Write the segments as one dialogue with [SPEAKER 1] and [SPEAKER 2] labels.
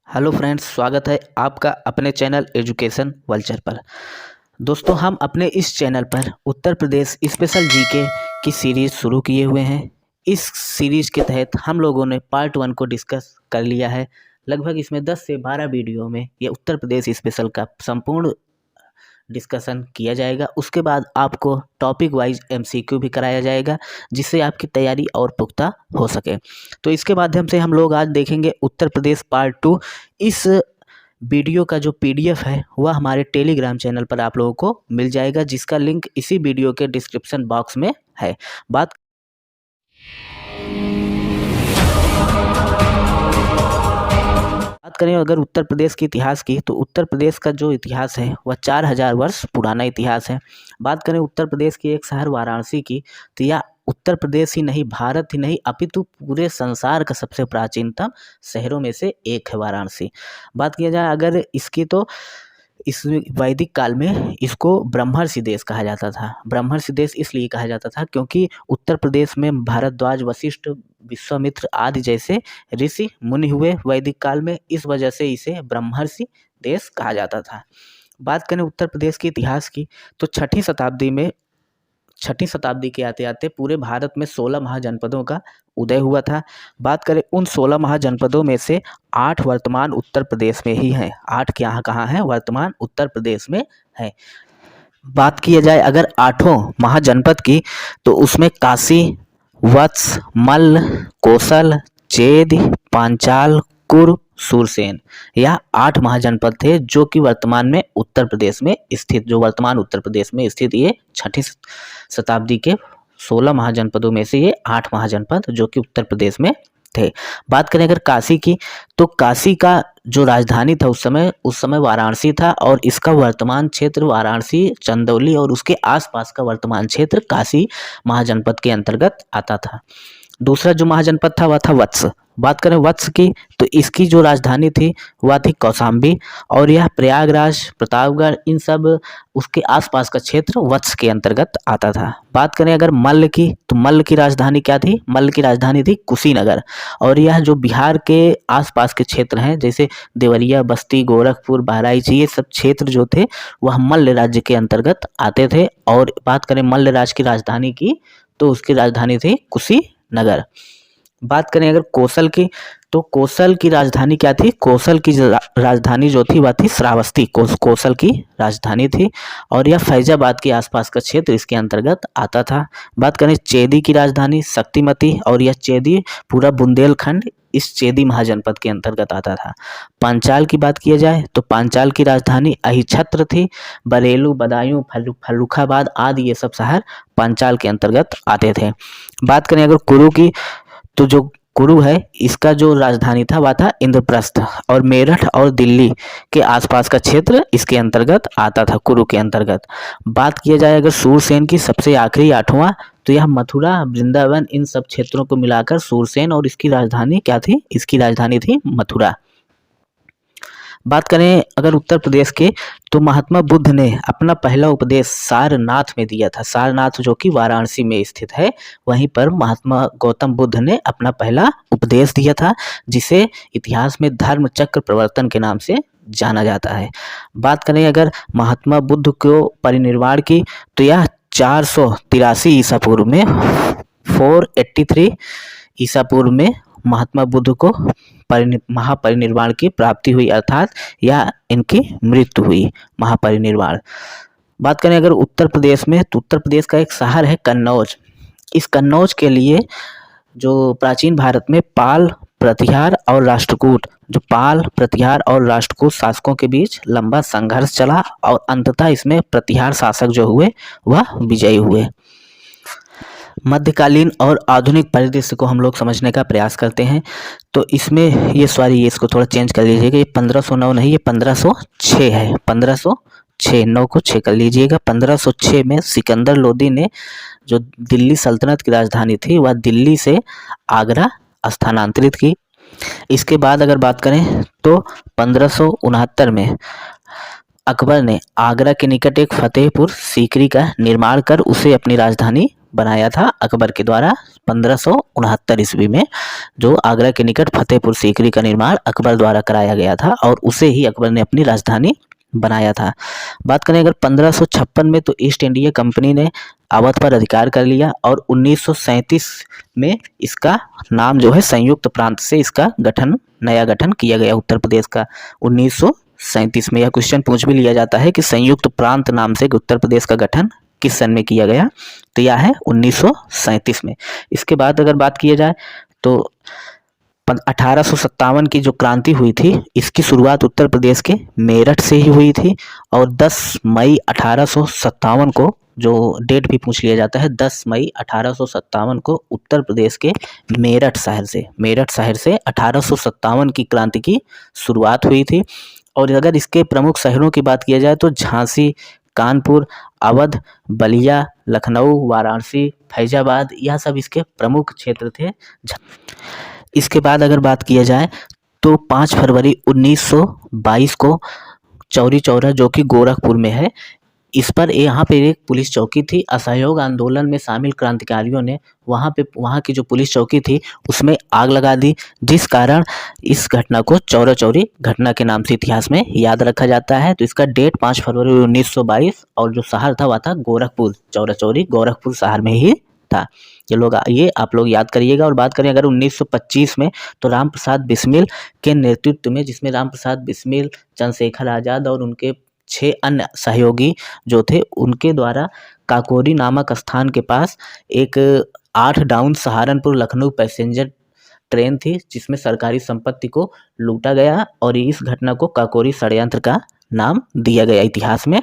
[SPEAKER 1] Hello friends, स्वागत है आपका अपने चैनल एजुकेशन वल्चर पर। दोस्तों, हम अपने इस चैनल पर उत्तर प्रदेश स्पेशल जीके की सीरीज़ शुरू किए हुए हैं। इस सीरीज़ के तहत हम लोगों ने पार्ट 1 को डिस्कस कर लिया है। लगभग इसमें 10 से 12 वीडियो में ये उत्तर प्रदेश स्पेशल का संपूर्ण डिस्कशन किया जाएगा। उसके बाद आपको टॉपिक वाइज एमसीक्यू भी कराया जाएगा, जिससे आपकी तैयारी और पुख्ता हो सके। तो इसके माध्यम से हम लोग आज देखेंगे उत्तर प्रदेश पार्ट 2। इस वीडियो का जो पीडीएफ है वह हमारे टेलीग्राम चैनल पर आप लोगों को मिल जाएगा, जिसका लिंक इसी वीडियो के डिस्क्रिप्शन बॉक्स में है। बात करें अगर उत्तर प्रदेश के इतिहास की, तो उत्तर प्रदेश का जो इतिहास है वह 4000 वर्ष पुराना इतिहास है। बात करें उत्तर प्रदेश के एक शहर वाराणसी की, तो यह उत्तर प्रदेश ही नहीं, भारत ही नहीं, अपितु पूरे संसार का सबसे प्राचीनतम शहरों में से एक है वाराणसी। बात किया जाए अगर इसकी, तो इस वैदिक काल में इसको ब्रह्मर्षि देश कहा जाता था। ब्रह्मर्षि देश इसलिए कहा जाता था क्योंकि उत्तर प्रदेश में भारद्वाज, वशिष्ठ, विश्वामित्र आदि जैसे ऋषि मुनि हुए वैदिक काल में, इस वजह से इसे ब्रह्मर्षि देश कहा जाता था। बात करें उत्तर प्रदेश के इतिहास की, तो छठी शताब्दी के आते आते पूरे भारत में 16 महाजनपदों का उदय हुआ था। बात करें उन 16 महाजनपदों में से 8 वर्तमान उत्तर प्रदेश में ही हैं। 8 क्या कहाँ हैं? वर्तमान उत्तर प्रदेश में है। बात किया जाए अगर 8 महाजनपद की, तो उसमें काशी, वत्स, मल्ल, कोसल, चेद, पांचाल, कुरु, सूरसेन, यह 8 महाजनपद थे जो कि वर्तमान में उत्तर प्रदेश में स्थित, जो वर्तमान उत्तर प्रदेश में स्थित ये छठी शताब्दी के 16 महाजनपदों में से ये 8 महाजनपद जो कि उत्तर प्रदेश में थे। बात करें अगर काशी की, तो काशी का जो राजधानी था उस समय वाराणसी था, और इसका वर्तमान क्षेत्र वाराणसी, चंदौली और उसके आसपास का वर्तमान क्षेत्र काशी महाजनपद के अंतर्गत आता था। दूसरा जो महाजनपद था वह था वत्स। बात करें वत्स की, तो इसकी जो राजधानी थी वह थी कौशाम्बी, और यह प्रयागराज, प्रतापगढ़, इन सब उसके आसपास का क्षेत्र वत्स के अंतर्गत आता था। बात करें अगर मल्ल की, तो मल्ल की राजधानी क्या थी? मल्ल की राजधानी थी कुशीनगर, और यह जो बिहार के आसपास के क्षेत्र हैं जैसे देवरिया, बस्ती, गोरखपुर, बहराइच, ये सब क्षेत्र जो थे वह मल्ल राज्य के अंतर्गत आते थे। और बात करें मल्ल राज्य की राजधानी की, तो उसकी राजधानी थी कुशीनगर। बात करें अगर कोसल की, तो कोसल की राजधानी क्या थी? कोसल की राजधानी जो थी वह थी श्रावस्ती, कोसल की राजधानी थी, और यह फैजाबाद के आसपास का क्षेत्र इसके अंतर्गत आता था। बात करें चेदी की राजधानी शक्तिमती, और यह चेदी पूरा बुंदेलखंड इस चेदी महाजनपद के अंतर्गत आता था। पांचाल की बात किया जाए, तो पांचाल की राजधानी अहिछत्र थी। बरेलू, बदायूं, फर्रुखाबाद आदि ये सब शहर पांचाल के अंतर्गत आते थे। बात करें अगर कुरु की, तो जो कुरु है इसका जो राजधानी था वह था इंद्रप्रस्थ, और मेरठ और दिल्ली के आसपास का क्षेत्र इसके अंतर्गत आता था, कुरु के अंतर्गत। बात किया जाए अगर सूरसेन की, सबसे आखिरी 8वां, तो यह मथुरा, वृंदावन, इन सब क्षेत्रों को मिलाकर सूरसेन, और इसकी राजधानी क्या थी? इसकी राजधानी थी मथुरा। बात करें अगर उत्तर प्रदेश के, तो महात्मा बुद्ध ने अपना पहला उपदेश सारनाथ में दिया था। सारनाथ जो कि वाराणसी में स्थित है, वहीं पर महात्मा गौतम बुद्ध ने अपना पहला उपदेश दिया था, जिसे इतिहास में धर्म चक्र प्रवर्तन के नाम से जाना जाता है। बात करें अगर महात्मा बुद्ध को परिनिर्वाण की, तो यह 483 ईसा पूर्व में, 483 ईसा पूर्व में महात्मा बुद्ध को महापरिनिर्वाण की प्राप्ति हुई, अर्थात या इनकी मृत्यु हुई, महापरिनिर्वाण। बात करें अगर उत्तर प्रदेश में, तो उत्तर प्रदेश का एक शहर है कन्नौज। इस कन्नौज के लिए जो प्राचीन भारत में पाल, प्रतिहार और राष्ट्रकूट, जो पाल, प्रतिहार और राष्ट्रकूट शासकों के बीच लंबा संघर्ष चला, और अंततः इसमें प्रतिहार शासक जो हुए वह विजयी हुए। मध्यकालीन और आधुनिक परिदृश्य को हम लोग समझने का प्रयास करते हैं, तो इसमें ये इसको थोड़ा चेंज कर लीजिएगा, ये 1509 नहीं, ये 1506 है। 1506, 9 को 6 कर लीजिएगा। 1506 में सिकंदर लोदी ने जो दिल्ली सल्तनत की राजधानी थी वह दिल्ली से आगरा स्थानांतरित की। इसके बाद अगर बात करें, तो 1569 में अकबर ने आगरा के निकट एक फतेहपुर सीकरी का निर्माण कर उसे अपनी राजधानी बनाया था अकबर के द्वारा 1569 ईस्वी में, जो आगरा के निकट फतेहपुर सीकरी का निर्माण अकबर द्वारा कराया गया था और उसे ही अकबर ने अपनी राजधानी बनाया था। बात करें अगर 1556 में, तो ईस्ट इंडिया कंपनी ने अवध पर अधिकार कर लिया और 1937 में इसका नाम जो है संयुक्त प्रांत से इसका नया गठन किया गया उत्तर प्रदेश का। 1937 में यह क्वेश्चन पूछ भी लिया जाता है कि संयुक्त प्रांत नाम से उत्तर प्रदेश का गठन किस सन में किया गया, तो यह है 1937 में। इसके बाद अगर बात किया जाए तो 1857 की जो क्रांति हुई थी, इसकी शुरुआत उत्तर प्रदेश के मेरठ से ही हुई थी और 10 मई 1857 को, जो डेट भी पूछ लिया जाता है, 10 मई 1857 को उत्तर प्रदेश के मेरठ शहर से 1857 की क्रांति की शुरुआत हुई थी। और अगर इसके प्रमुख शहरों की बात किया जाए तो झांसी, कानपुर, अवध, बलिया, लखनऊ, वाराणसी, फैजाबाद, यह सब इसके प्रमुख क्षेत्र थे। इसके बाद अगर बात किया जाए तो 5 फरवरी 1922 को चौरी चौरा, जो कि गोरखपुर में है, इस पर यहाँ पे एक पुलिस चौकी थी। असहयोग आंदोलन में शामिल क्रांतिकारियों ने वहाँ की जो पुलिस चौकी थी उसमें आग लगा दी, जिस कारण इस घटना को चौरा चौरी घटना के नाम से इतिहास में याद रखा जाता है। तो इसका डेट 5 फरवरी 1922 और जो शहर था वह था गोरखपुर। चौरा चौरी गोरखपुर शहर में ही था। ये आप लोग याद करिएगा। और बात करें अगर 1925 में, तो राम प्रसाद बिस्मिल के नेतृत्व में, जिसमें राम प्रसाद बिस्मिल, चंद्रशेखर आज़ाद और उनके 6 अन्य सहयोगी जो थे, उनके द्वारा काकोरी नामक स्थान के पास एक 8 down Saharanpur Lucknow passenger train थी, जिसमें सरकारी संपत्ति को लूटा गया और इस घटना को काकोरी षड्यंत्र का नाम दिया गया इतिहास में।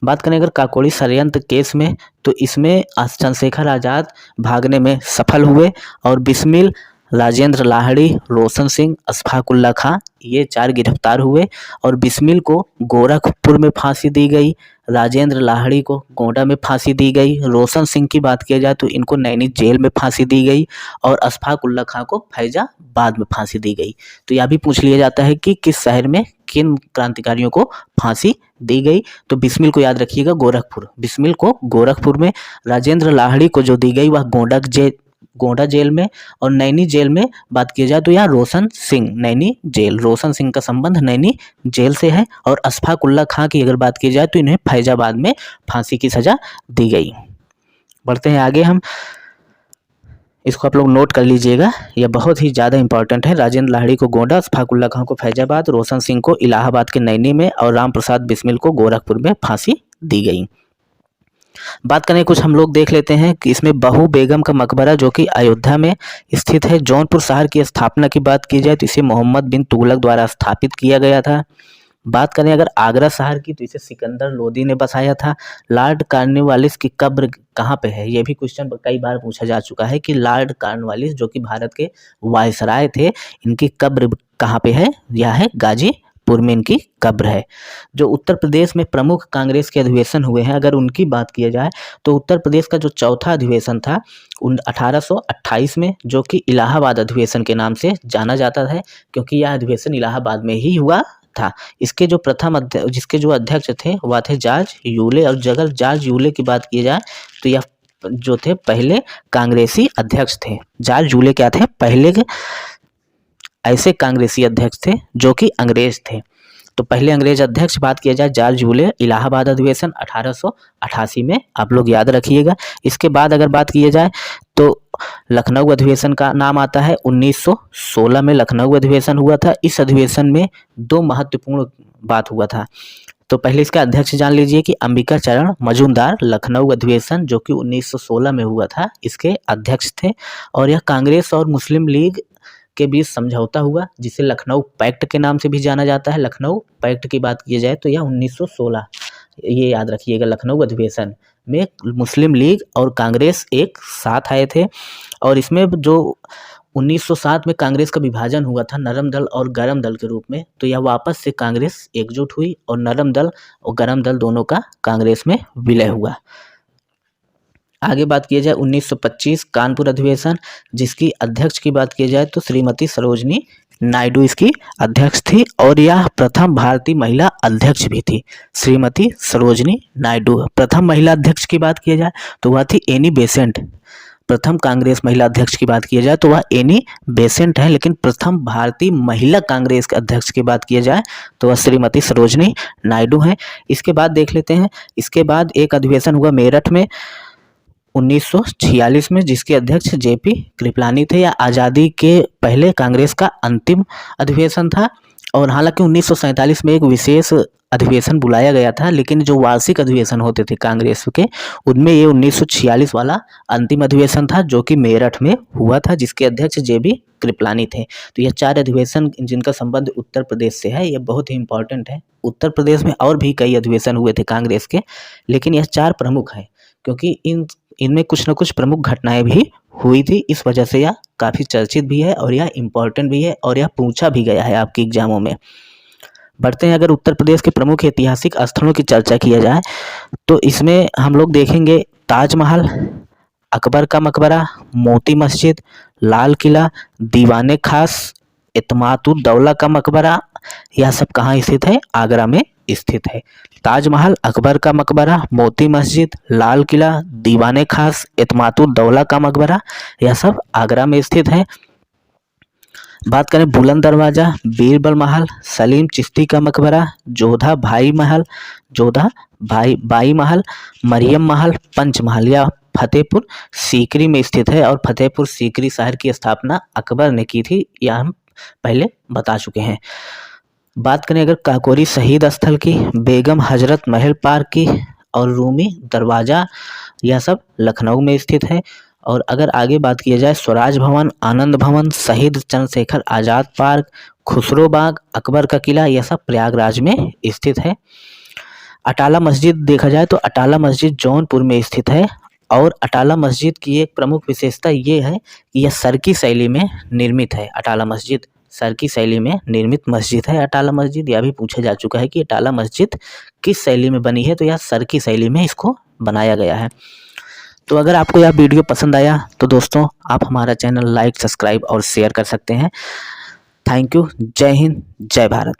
[SPEAKER 1] बात करें अगर काकोरी षड्यंत्र केस में, तो इसमें चंद्रशेखर आज़ाद भागने में सफल हुए और बिस्मिल, राजेंद्र लाहिड़ी, रोशन सिंह, अशफाक उल्ला खां, ये 4 गिरफ्तार हुए और बिस्मिल को गोरखपुर में फांसी दी गई, राजेंद्र लाहिड़ी को गोंडा में फांसी दी गई, रोशन सिंह की बात किया जाए तो इनको नैनी जेल में फांसी दी गई और अशफाक उल्ला खां को फैजाबाद में फांसी दी गई। तो यह भी पूछ लिया जाता है कि किस शहर में किन क्रांतिकारियों को फांसी दी गई। तो बिस्मिल को याद रखिएगा गोरखपुर, बिस्मिल को गोरखपुर में, राजेंद्र लाहिड़ी को जो दी गई वह गोंडा जेल में, और नैनी जेल में बात की जाए तो यहाँ रोशन सिंह, नैनी जेल, रोशन सिंह का संबंध नैनी जेल से है। और अशफाक उल्ला खां की अगर बात की जाए तो इन्हें फैजाबाद में फांसी की सजा दी गई। बढ़ते हैं आगे हम, इसको आप लोग नोट कर लीजिएगा, यह बहुत ही ज़्यादा इंपॉर्टेंट है। राजेंद्र लाहिड़ी को गोंडा, अशफाक उल्ला खां को फैजाबाद, रोशन सिंह को इलाहाबाद के नैनी में और राम प्रसाद बिस्मिल को गोरखपुर में फांसी दी गई। बात करें कुछ हम लोग देख लेते हैं कि इसमें बहू बेगम का मकबरा, जो कि अयोध्या में स्थित है। जौनपुर शहर की स्थापना की बात की जाए तो इसे मोहम्मद बिन तुगलक द्वारा स्थापित किया गया था। बात करें अगर आगरा शहर की, तो इसे सिकंदर लोदी ने बसाया था। लॉर्ड कॉर्नवालिस की कब्र कहाँ पे है, ये भी क्वेश्चन कई बार पूछा जा चुका है कि लॉर्ड कॉर्नवालिस, जो कि भारत के वायसराय थे, इनकी कब्र कहाँ पे है, यह है गाजीपुर में इनकी कब्र है। जो उत्तर प्रदेश में प्रमुख कांग्रेस के अधिवेशन हुए हैं, अगर उनकी बात किया जाए तो उत्तर प्रदेश का जो चौथा अधिवेशन था 1828 में, जो कि इलाहाबाद अधिवेशन के नाम से जाना जाता है, क्योंकि यह अधिवेशन इलाहाबाद में ही हुआ था। इसके जो जिसके जो अध्यक्ष थे वह थे जॉर्ज यूले। और अगर जॉर्ज यूले की बात की जाए तो यह जो थे पहले कांग्रेसी अध्यक्ष थे। जॉर्ज यूले क्या थे, पहले ऐसे कांग्रेसी अध्यक्ष थे जो कि अंग्रेज थे। तो पहले अंग्रेज अध्यक्ष बात किया जाए जॉर्ज यूले, इलाहाबाद अधिवेशन 1888 में, आप लोग याद रखिएगा। इसके बाद अगर बात की जाए तो लखनऊ अधिवेशन का नाम आता है। 1916 में लखनऊ अधिवेशन हुआ था। इस अधिवेशन में 2 महत्वपूर्ण बात हुआ था। तो पहले इसका अध्यक्ष जान लीजिए कि अंबिका चरण मजूमदार, लखनऊ अधिवेशन जो कि 1916 में हुआ था, इसके अध्यक्ष थे। और यह कांग्रेस और मुस्लिम लीग के बीच समझौता हुआ, जिसे लखनऊ पैक्ट के नाम से भी जाना जाता है। लखनऊ पैक्ट की बात की जाए तो यह 1916, ये याद रखिएगा, लखनऊ अधिवेशन में मुस्लिम लीग और कांग्रेस एक साथ आए थे। और इसमें जो 1907 में कांग्रेस का विभाजन हुआ था नरम दल और गरम दल के रूप में, तो यह वापस से कांग्रेस एकजुट हुई और नरम दल और गरम दल दोनों का कांग्रेस में विलय हुआ। आगे बात की जाए 1925 कानपुर अधिवेशन, जिसकी अध्यक्ष की बात की जाए तो श्रीमती सरोजनी नायडू इसकी अध्यक्ष थी और यह प्रथम भारतीय महिला अध्यक्ष भी थी। श्रीमती सरोजनी नायडू। प्रथम महिला अध्यक्ष की बात किया जाए तो वह थी एनी बेसेंट। प्रथम कांग्रेस महिला अध्यक्ष की बात किया जाए तो वह एनी बेसेंट है, लेकिन प्रथम भारतीय महिला कांग्रेस के अध्यक्ष की बात किया जाए तो वह श्रीमती सरोजनी नायडू हैं। इसके बाद देख लेते हैं, इसके बाद एक अधिवेशन हुआ मेरठ में 1946 में, जिसके अध्यक्ष जेपी कृपलानी थे। यह आज़ादी के पहले कांग्रेस का अंतिम अधिवेशन था और हालांकि 1947 में एक विशेष अधिवेशन बुलाया गया था, लेकिन जो वार्षिक अधिवेशन होते थे कांग्रेस के, उनमें ये 1946 वाला अंतिम अधिवेशन था जो कि मेरठ में हुआ था, जिसके अध्यक्ष जेबी कृपलानी थे। तो यह 4 अधिवेशन जिनका संबंध उत्तर प्रदेश से है, ये बहुत ही इंपॉर्टेंट है। उत्तर प्रदेश में और भी कई अधिवेशन हुए थे कांग्रेस के, लेकिन यह 4 प्रमुख हैं क्योंकि इनमें कुछ न कुछ प्रमुख घटनाएं भी हुई थी। इस वजह से यह काफ़ी चर्चित भी है और यह इम्पॉर्टेंट भी है और यह पूछा भी गया है आपकी एग्जामों में। बढ़ते हैं, अगर उत्तर प्रदेश के प्रमुख ऐतिहासिक स्थलों की चर्चा किया जाए तो इसमें हम लोग देखेंगे ताजमहल, अकबर का मकबरा, मोती मस्जिद, लाल किला, दीवाने खास, इत्मादुद्दौला का मकबरा। यह सब कहाँ स्थित है? आगरा में स्थित है। ताजमहल, अकबर का मकबरा, मोती मस्जिद, लाल किला, दीवाने खास, इत्मादुद्दौला का मकबरा, यह सब आगरा में स्थित है। बात करें बुलंद दरवाज़ा, बीरबल महल, सलीम चिश्ती का मकबरा, जोधा बाई महल, मरियम महल, पंच महल, या फतेहपुर सीकरी में स्थित है और फतेहपुर सीकरी शहर की स्थापना अकबर ने की थी, यह हम पहले बता चुके हैं। बात करें अगर काकोरी शहीद स्थल की, बेगम हजरत महल पार्क की और रूमी दरवाज़ा, यह सब लखनऊ में स्थित है। और अगर आगे बात किया जाए स्वराज भवन, आनंद भवन, शहीद चंद्रशेखर आज़ाद पार्क, खुसरो बाग, अकबर का किला, यह सब प्रयागराज में स्थित है। अटाला मस्जिद देखा जाए तो अटाला मस्जिद जौनपुर में स्थित है और अटाला मस्जिद की एक प्रमुख विशेषता ये है कि यह सरकी शैली में निर्मित है। अटाला मस्जिद सरकी शैली में निर्मित मस्जिद है। अटाला मस्जिद यह भी पूछा जा चुका है कि अटाला मस्जिद किस शैली में बनी है, तो यह सरकी शैली में इसको बनाया गया है। तो अगर आपको यह वीडियो पसंद आया तो दोस्तों आप हमारा चैनल लाइक, सब्सक्राइब और शेयर कर सकते हैं। Thank you. जय हिंद, जय भारत।